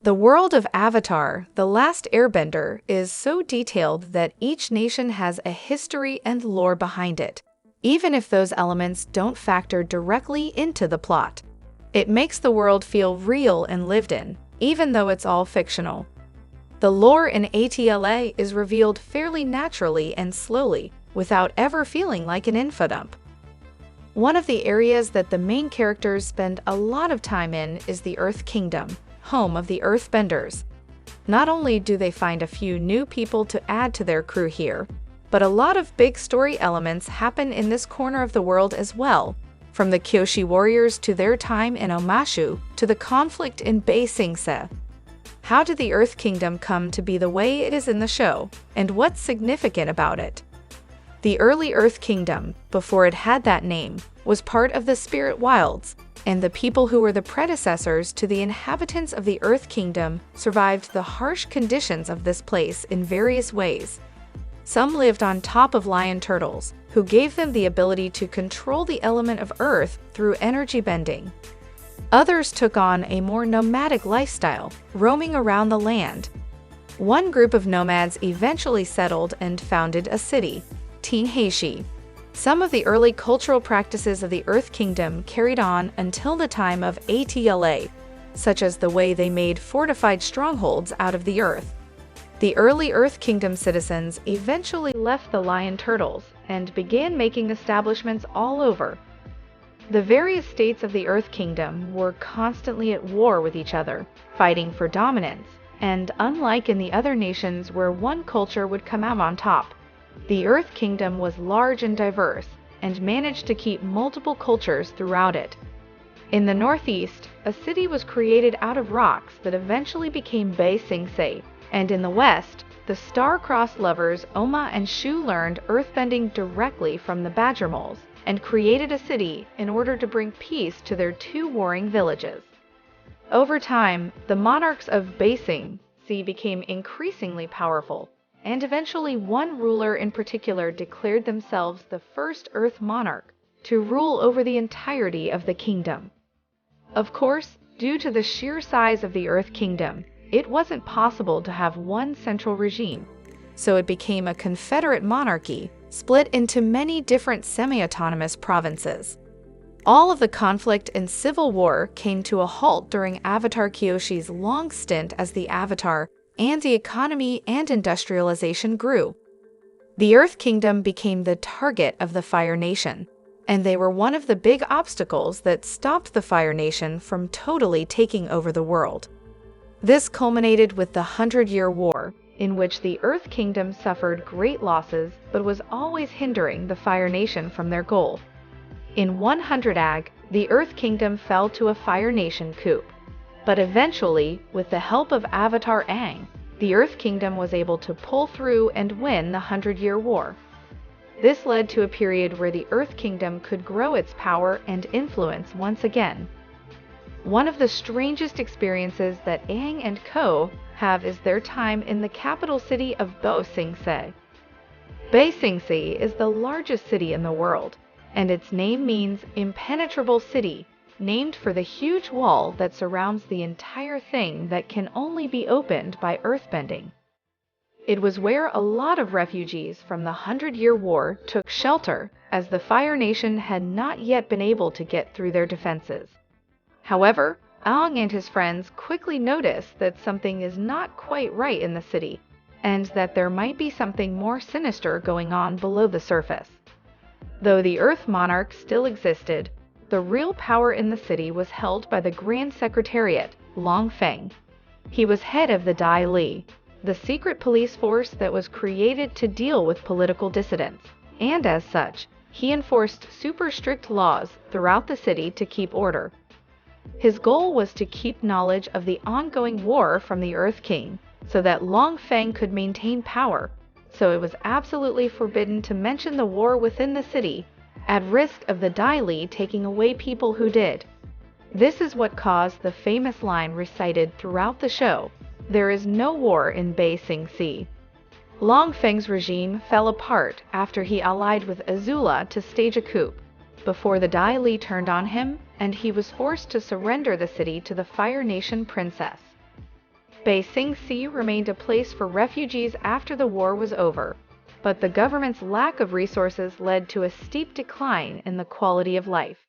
The world of Avatar, The Last Airbender, is so detailed that each nation has a history and lore behind it, even if those elements don't factor directly into the plot. It makes the world feel real and lived in, even though it's all fictional. The lore in ATLA is revealed fairly naturally and slowly, without ever feeling like an info dump. One of the areas that the main characters spend a lot of time in is the Earth Kingdom, home of the Earthbenders. Not only do they find a few new people to add to their crew here, but a lot of big story elements happen in this corner of the world as well, from the Kyoshi warriors to their time in Omashu to the conflict in Ba Sing Se. How did the Earth Kingdom come to be the way it is in the show, and what's significant about it? The early Earth Kingdom, before it had that name, was part of the Spirit Wilds, and the people who were the predecessors to the inhabitants of the Earth Kingdom survived the harsh conditions of this place in various ways. Some lived on top of lion turtles, who gave them the ability to control the element of Earth through energy bending. Others took on a more nomadic lifestyle, roaming around the land. One group of nomads eventually settled and founded a city, Tinheishi. Some of the early cultural practices of the Earth Kingdom carried on until the time of ATLA, such as the way they made fortified strongholds out of the earth. The early Earth Kingdom citizens eventually left the lion turtles and began making establishments all over. The various states of the Earth Kingdom were constantly at war with each other, fighting for dominance, and unlike in the other nations where one culture would come out on top, the Earth Kingdom was large and diverse, and managed to keep multiple cultures throughout it. In the northeast, a city was created out of rocks that eventually became Ba Sing Se, and in the west, the star-crossed lovers Oma and Shu learned earthbending directly from the badger moles, and created a city in order to bring peace to their two warring villages. Over time, the monarchs of Ba Sing Se became increasingly powerful, and eventually one ruler in particular declared themselves the first Earth monarch to rule over the entirety of the kingdom. Of course, due to the sheer size of the Earth Kingdom, it wasn't possible to have one central regime, so it became a confederate monarchy split into many different semi-autonomous provinces. All of the conflict and civil war came to a halt during Avatar Kyoshi's long stint as the Avatar, and the economy and industrialization grew. The Earth Kingdom became the target of the Fire Nation, and they were one of the big obstacles that stopped the Fire Nation from totally taking over the world. This culminated with the 100-Year War, in which the Earth Kingdom suffered great losses but was always hindering the Fire Nation from their goal. In 100 AG, the Earth Kingdom fell to a Fire Nation coup. But eventually, with the help of Avatar Aang, the Earth Kingdom was able to pull through and win the 100-Year War. This led to a period where the Earth Kingdom could grow its power and influence once again. One of the strangest experiences that Aang and co. have is their time in the capital city of Ba Sing Se. Ba Sing Se is the largest city in the world, and its name means impenetrable city, named for the huge wall that surrounds the entire thing that can only be opened by earthbending. It was where a lot of refugees from the 100-Year War took shelter, as the Fire Nation had not yet been able to get through their defenses. However, Aang and his friends quickly notice that something is not quite right in the city, and that there might be something more sinister going on below the surface. Though the Earth Monarch still existed, the real power in the city was held by the Grand Secretariat, Long Feng. He was head of the Dai Li, the secret police force that was created to deal with political dissidents, and as such, he enforced super strict laws throughout the city to keep order. His goal was to keep knowledge of the ongoing war from the Earth King, so that Long Feng could maintain power, so it was absolutely forbidden to mention the war within the city, at risk of the Dai Li taking away people who did. This is what caused the famous line recited throughout the show, "There is no war in Ba Sing Se." Long Feng's regime fell apart after he allied with Azula to stage a coup, before the Dai Li turned on him, and he was forced to surrender the city to the Fire Nation princess. Ba Sing Se remained a place for refugees after the war was over, but the government's lack of resources led to a steep decline in the quality of life.